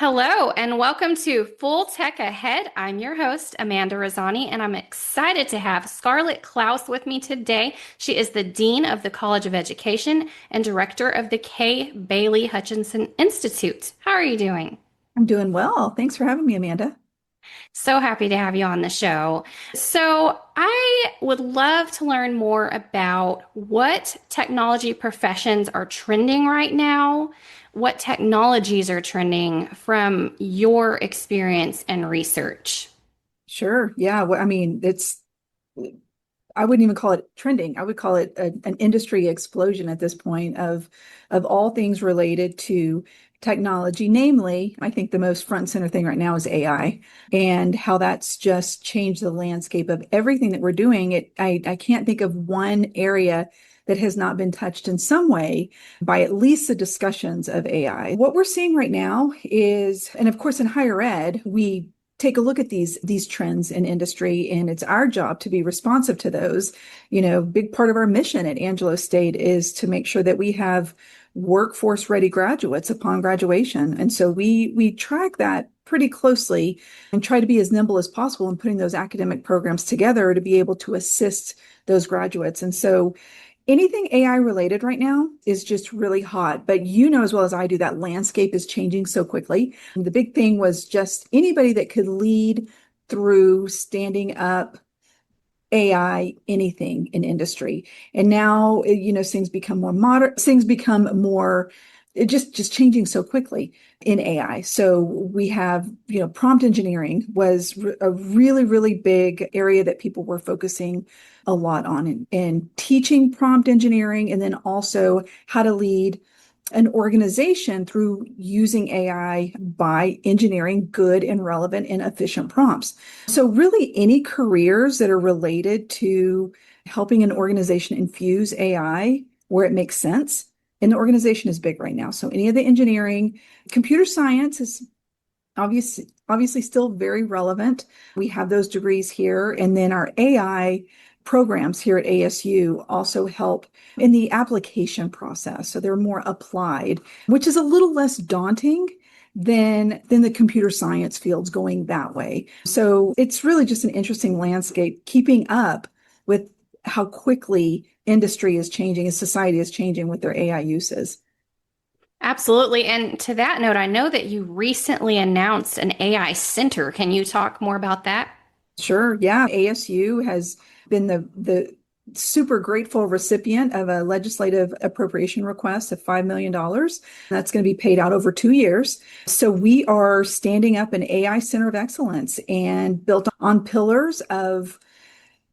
Hello and welcome to Full Tech Ahead. I'm your host, Amanda Razani, and I'm excited to have Scarlet Clouse with me today. She is the Dean of the College of Education and Director of the Kay Bailey Hutchinson Institute. How are you doing? I'm doing well. Thanks for having me, Amanda. So happy to have you on the show. So, I would love to learn more about what technology professions are trending right now, what technologies are trending from your experience and research. Sure. Yeah. Well, I wouldn't even call it trending. I would call it an industry explosion at this point of all things related to technology. Namely, I think the most front and center thing right now is AI and how that's just changed the landscape of everything that we're doing. I can't think of one area that has not been touched in some way by at least the discussions of AI. What we're seeing right now is, and of course in higher ed, we take a look at these trends in industry, and it's our job to be responsive to those. Big part of our mission at Angelo State is to make sure that we have workforce ready graduates upon graduation. And so we track that pretty closely and try to be as nimble as possible in putting those academic programs together to be able to assist those graduates. And so anything AI related right now is just really hot, but you know as well as I do that landscape is changing so quickly. And the big thing was just anybody that could lead through standing up AI anything in industry. And now, things become more modern, things become more it just changing so quickly in AI. So we have, prompt engineering was a really, really big area that people were focusing a lot on and teaching prompt engineering, and then also how to lead an organization through using AI by engineering good and relevant and efficient prompts. So really any careers that are related to helping an organization infuse AI where it makes sense. And the organization is big right now. So any of the engineering, computer science is obviously still very relevant. We have those degrees here. And then our AI programs here at ASU also help in the application process. So they're more applied, which is a little less daunting than the computer science fields going that way. So it's really just an interesting landscape, keeping up with how quickly industry is changing and society is changing with their AI uses. Absolutely. And to that note, I know that you recently announced an AI center. Can you talk more about that? Sure. Yeah. ASU has been the super grateful recipient of a legislative appropriation request of $5 million. That's going to be paid out over 2 years. So we are standing up an AI Center of Excellence and built on pillars of,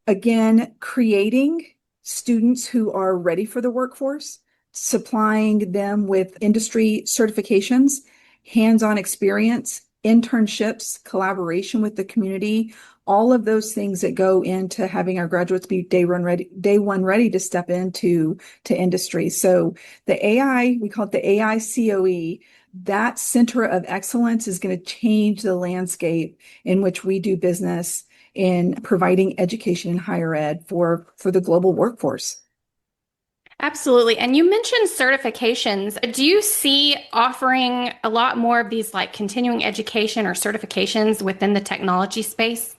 again, creating students who are ready for the workforce, supplying them with industry certifications, hands-on experience, internships, collaboration with the community, all of those things that go into having our graduates be day one ready to step into industry. So the AI, we call it the AI COE, that center of excellence is going to change the landscape in which we do business in providing education in higher ed for the global workforce. Absolutely. And you mentioned certifications. Do you see offering a lot more of these like continuing education or certifications within the technology space?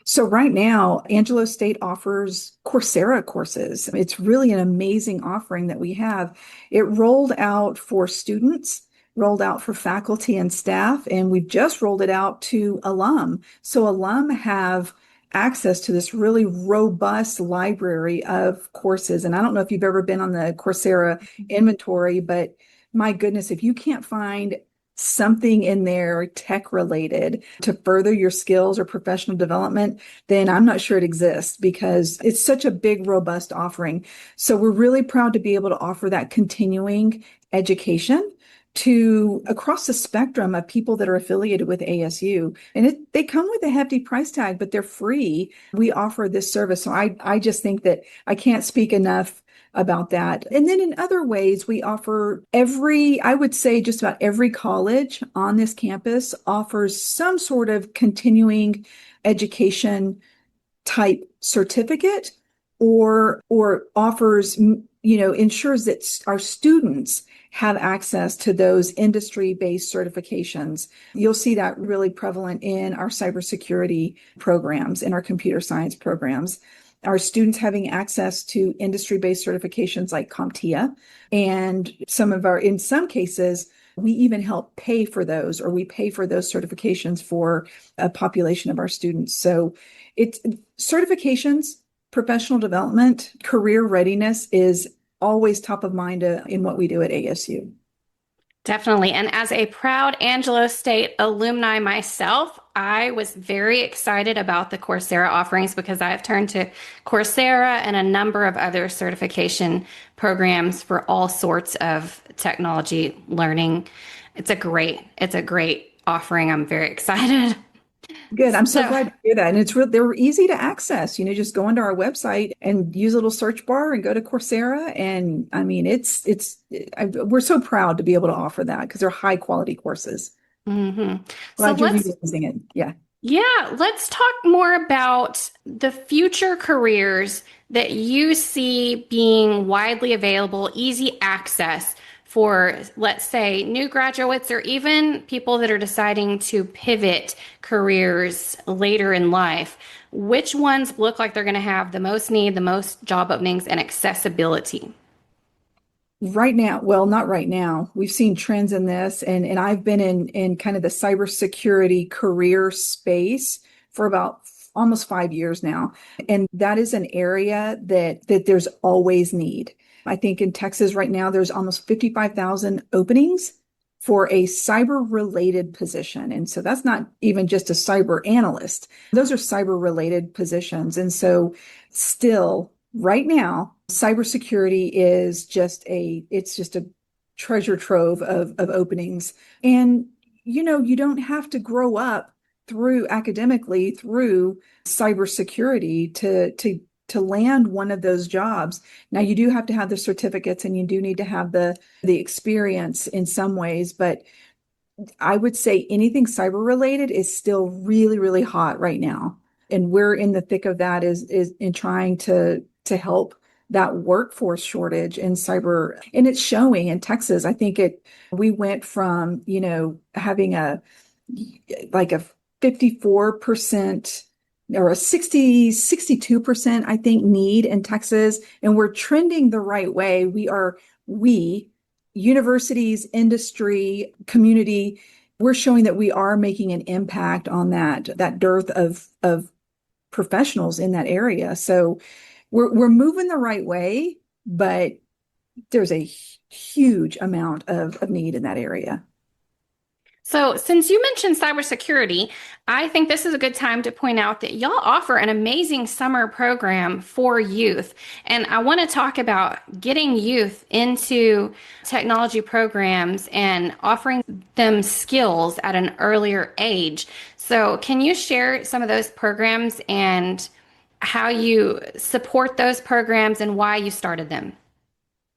So right now, Angelo State offers Coursera courses. It's really an amazing offering that we have. It rolled out for students, rolled out for faculty and staff, and we've just rolled it out to alum. So alum have access to this really robust library of courses. And I don't know if you've ever been on the Coursera inventory, but my goodness, if you can't find something in there tech related to further your skills or professional development, then I'm not sure it exists because it's such a big, robust offering. So we're really proud to be able to offer that continuing education to across the spectrum of people that are affiliated with ASU. And they come with a hefty price tag, but they're free. We offer this service. So I just think that I can't speak enough about that. And then in other ways, we offer I would say just about every college on this campus offers some sort of continuing education type certificate or offers ensures that our students have access to those industry-based certifications. You'll see that really prevalent in our cybersecurity programs, in our computer science programs. Our students having access to industry-based certifications like CompTIA, and in some cases, we even help pay for those, or we pay for those certifications for a population of our students. So it's certifications, professional development, career readiness is always top of mind in what we do at ASU. Definitely. And as a proud Angelo State alumni myself, I was very excited about the Coursera offerings because I've turned to Coursera and a number of other certification programs for all sorts of technology learning. It's a great offering. I'm very excited. Good. I'm so So, glad to hear that. And they're easy to access. Just go onto our website and use a little search bar and go to Coursera. And I mean, we're so proud to be able to offer that because they're high quality courses. mhm. So Glad you're let's using it. Yeah. Yeah, let's talk more about the future careers that you see being widely available, easy access for, let's say, new graduates or even people that are deciding to pivot careers later in life. Which ones look like they're going to have the most need, the most job openings, and accessibility? Right now, well, not right now. We've seen trends in this, and I've been in kind of the cybersecurity career space for about almost 5 years now. And that is an area that there's always need. I think in Texas right now, there's almost 55,000 openings for a cyber related position. And so that's not even just a cyber analyst. Those are cyber related positions. And so still right now, cybersecurity is it's just a treasure trove of openings. And, you don't have to grow up academically through cybersecurity to land one of those jobs. Now you do have to have the certificates and you do need to have the experience in some ways, but I would say anything cyber related is still really, really hot right now. And we're in the thick of that is in trying to help that workforce shortage in cyber. And it's showing in Texas. I think we went from, having like a 54% or a 62%, I think, need in Texas. And we're trending the right way. We, universities, industry, community, we're showing that we are making an impact on that dearth of professionals in that area. So we're moving the right way, but there's a huge amount of need in that area. So, since you mentioned cybersecurity, I think this is a good time to point out that y'all offer an amazing summer program for youth. And I want to talk about getting youth into technology programs and offering them skills at an earlier age. So, can you share some of those programs and how you support those programs and why you started them?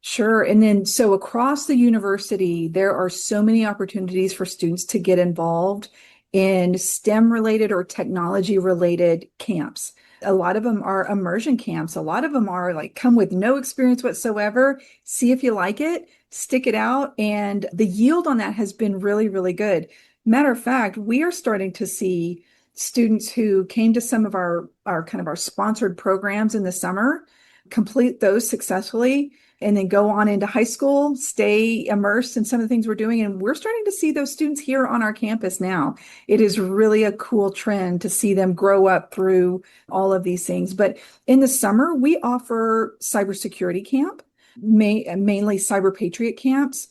Sure. And then, so across the university, there are so many opportunities for students to get involved in STEM related or technology related camps. A lot of them are immersion camps. A lot of them are like come with no experience whatsoever, see if you like it, stick it out. And the yield on that has been really, really good. Matter of fact, we are starting to see students who came to some of our kind of our sponsored programs in the summer, complete those successfully, and then go on into high school, stay immersed in some of the things we're doing. And we're starting to see those students here on our campus now. It is really a cool trend to see them grow up through all of these things. But in the summer, we offer cybersecurity camp, mainly cyber patriot camps.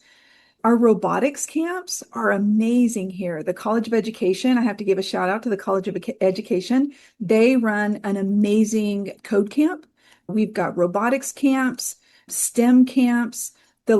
Our robotics camps are amazing here. The College of Education, I have to give a shout out to the College of Education. They run an amazing code camp. We've got robotics camps, STEM camps. The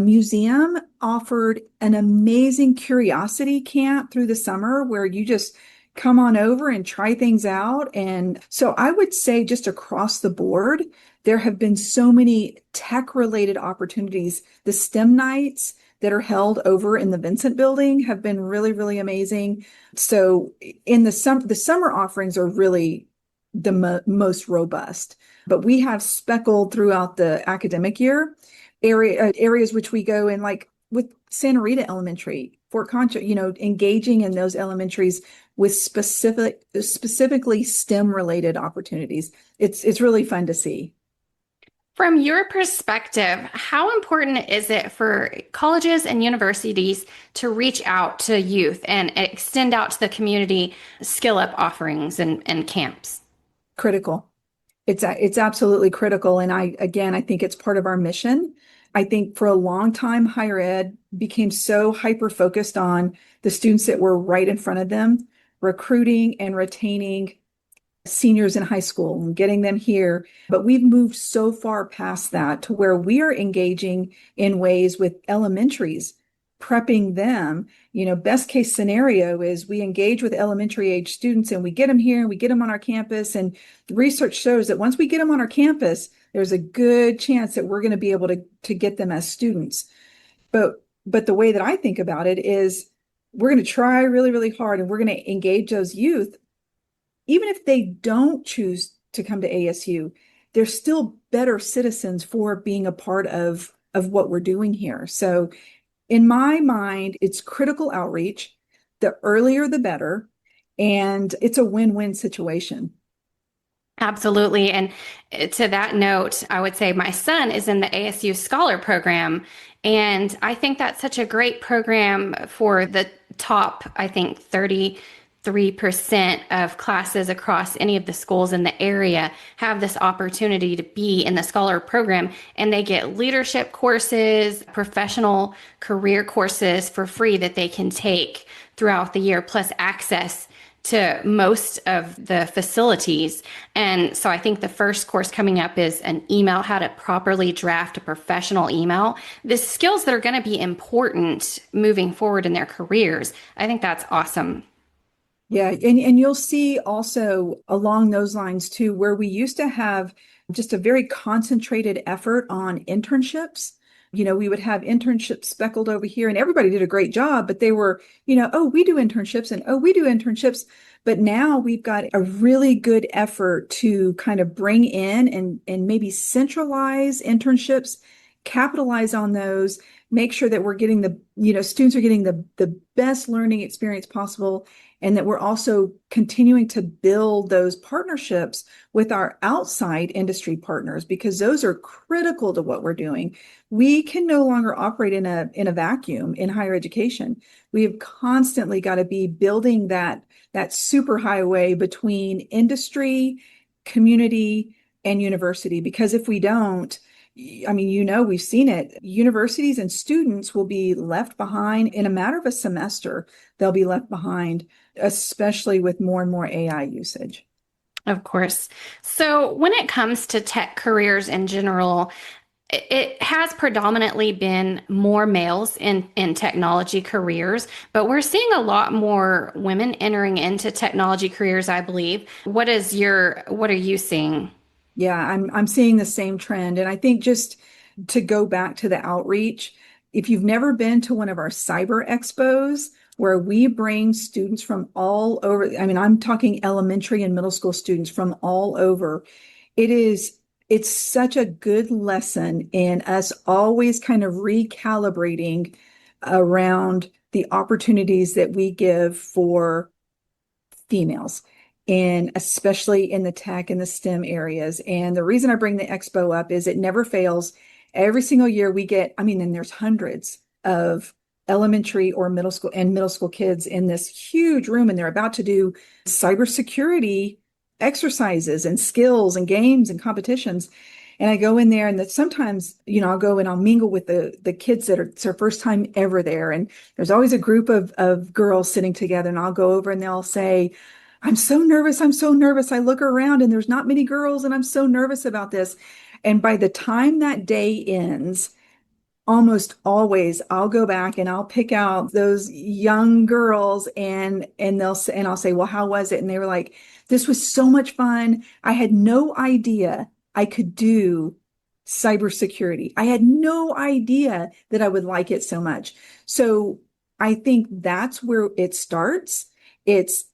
museum offered an amazing curiosity camp through the summer where you just come on over and try things out. And so I would say just across the board, there have been so many tech related opportunities. The STEM nights that are held over in the Vincent building have been really, really amazing. So in the summer offerings are really the most robust. But we have speckled throughout the academic year areas which we go in, like with Santa Rita Elementary, Fort Concho, engaging in those elementaries with specifically STEM related opportunities. It's really fun to see. From your perspective, how important is it for colleges and universities to reach out to youth and extend out to the community skill up offerings and camps? Critical. It's absolutely critical. And I think it's part of our mission. I think for a long time, higher ed became so hyper focused on the students that were right in front of them, recruiting and retaining seniors in high school and getting them here. But we've moved so far past that to where we are engaging in ways with elementaries, prepping them. Best case scenario is we engage with elementary age students and we get them here and we get them on our campus. And the research shows that once we get them on our campus, there's a good chance that we're going to be able to get them as students. But the way that I think about it is we're going to try really, really hard and we're going to engage those youth. Even if they don't choose to come to ASU, they're still better citizens for being a part of what we're doing here. So in my mind, it's critical outreach. The earlier, the better. And it's a win-win situation. Absolutely. And to that note, I would say my son is in the ASU Scholar Program. And I think that's such a great program for the top, I think, 33% of classes across any of the schools in the area have this opportunity to be in the Scholar Program. And they get leadership courses, professional career courses for free that they can take throughout the year, plus access to most of the facilities. And so I think the first course coming up is an email, how to properly draft a professional email. The skills that are going to be important moving forward in their careers. I think that's awesome. Yeah, and you'll see also along those lines too, where we used to have just a very concentrated effort on internships. We would have internships speckled over here and everybody did a great job, but they were, oh, we do internships and oh, we do internships. But now we've got a really good effort to kind of bring in and maybe centralize internships, capitalize on those, make sure that we're getting students are getting the best learning experience possible, and that we're also continuing to build those partnerships with our outside industry partners, because those are critical to what we're doing. We can no longer operate in a vacuum in higher education. We have constantly got to be building that superhighway between industry, community, and university, because if we don't, we've seen it. Universities and students will be left behind in a matter of a semester. They'll be left behind, especially with more and more AI usage. Of course. So when it comes to tech careers in general, it has predominantly been more males in technology careers, but we're seeing a lot more women entering into technology careers, I believe. What are you seeing? Yeah, I'm seeing the same trend. And I think just to go back to the outreach, if you've never been to one of our cyber expos where we bring students from all over, I'm talking elementary and middle school students from all over, it's such a good lesson in us always kind of recalibrating around the opportunities that we give for females, and especially in the tech and the STEM areas. And the reason I bring the expo up is it never fails. Every single year we get, and there's hundreds of elementary or middle school kids in this huge room, and they're about to do cybersecurity exercises and skills and games and competitions. And I go in there, and that sometimes, I'll go and I'll mingle with the kids that it's their first time ever there. And there's always a group of girls sitting together, and I'll go over and they'll say, I'm so nervous. I'm so nervous. I look around and there's not many girls, and I'm so nervous about this. And by the time that day ends, almost always I'll go back and I'll pick out those young girls, and I'll say, well, how was it? And they were like, this was so much fun. I had no idea I could do cybersecurity. I had no idea that I would like it so much. So I think that's where it starts. It's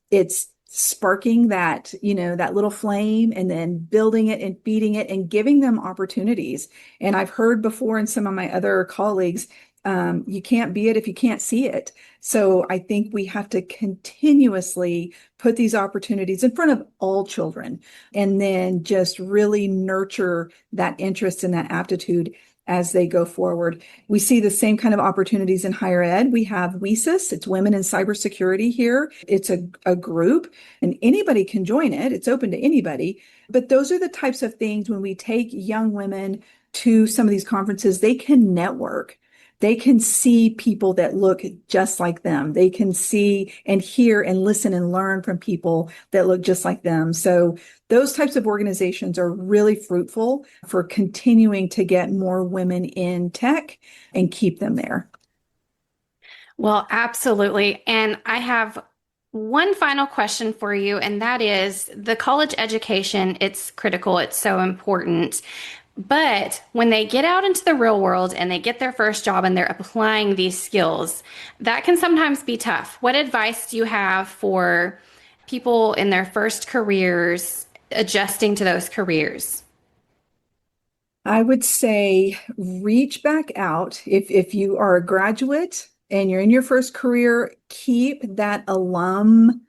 sparking that, that little flame and then building it and feeding it and giving them opportunities. And I've heard before in some of my other colleagues, you can't be it if you can't see it. So I think we have to continuously put these opportunities in front of all children and then just really nurture that interest and that aptitude as they go forward. We see the same kind of opportunities in higher ed. We have WESIS, it's Women in Cybersecurity here. It's a group and anybody can join it. It's open to anybody. But those are the types of things when we take young women to some of these conferences, they can network. They can see people that look just like them. They can see and hear and listen and learn from people that look just like them. So those types of organizations are really fruitful for continuing to get more women in tech and keep them there. Well, absolutely. And I have one final question for you, and that is the college education, it's critical, it's so important. But when they get out into the real world and they get their first job and they're applying these skills, that can sometimes be tough. What advice do you have for people in their first careers adjusting to those careers? I would say reach back out. If you are a graduate and you're in your first career, keep that alum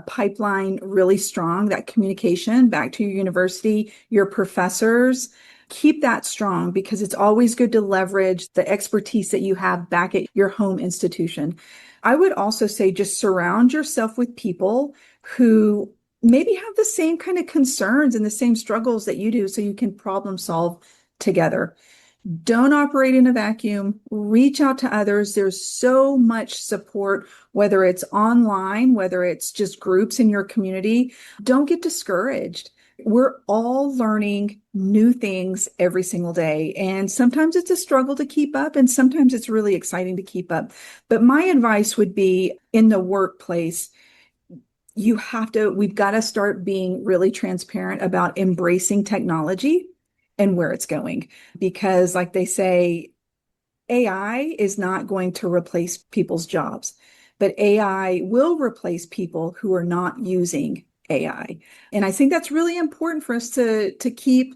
pipeline really strong, that communication back to your university, your professors. Keep that strong because it's always good to leverage the expertise that you have back at your home institution. I would also say just surround yourself with people who maybe have the same kind of concerns and the same struggles that you do so you can problem solve together. Don't operate in a vacuum. Reach out to others. There's so much support, whether it's online, whether it's just groups in your community. Don't get discouraged. We're all learning new things every single day. And sometimes it's a struggle to keep up, and sometimes it's really exciting to keep up. But my advice would be in the workplace, we've got to start being really transparent about embracing technology and where it's going. Because like they say, AI is not going to replace people's jobs, but AI will replace people who are not using AI. And I think that's really important for us to keep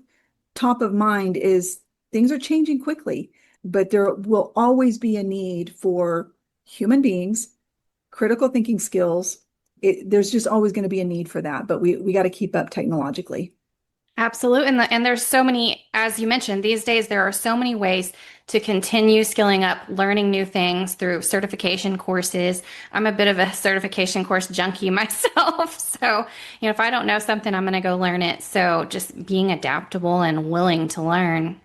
top of mind is things are changing quickly, but there will always be a need for human beings, critical thinking skills. There's just always going to be a need for that, but we got to keep up technologically. Absolutely. And there's so many, as you mentioned, these days there are so many ways to continue skilling up, learning new things through certification courses. I'm a bit of a certification course junkie myself. So, if I don't know something, I'm going to go learn it. So just being adaptable and willing to learn.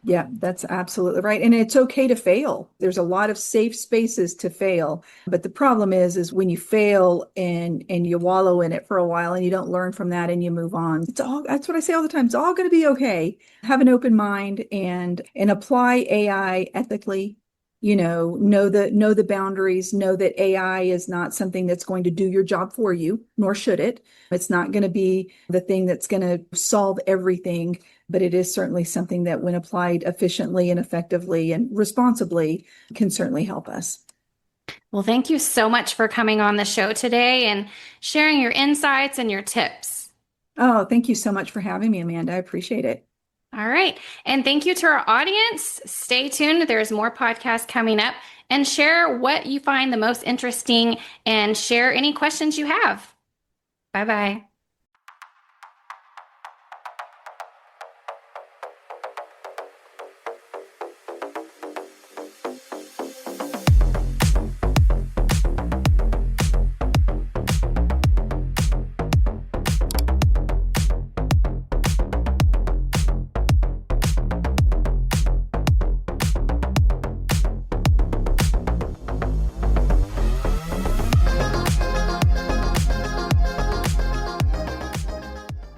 Yeah, that's absolutely right. And it's okay to fail. There's a lot of safe spaces to fail. But the problem is when you fail and you wallow in it for a while and you don't learn from that and you move on. That's what I say all the time. It's all going to be okay. Have an open mind and apply AI ethically. Know the boundaries, know that AI is not something that's going to do your job for you, nor should it. It's not going to be the thing that's going to solve everything, but it is certainly something that when applied efficiently and effectively and responsibly can certainly help us. Well, thank you so much for coming on the show today and sharing your insights and your tips. Oh, thank you so much for having me, Amanda. I appreciate it. All right. And thank you to our audience. Stay tuned. There's more podcasts coming up and share what you find the most interesting and share any questions you have. Bye bye.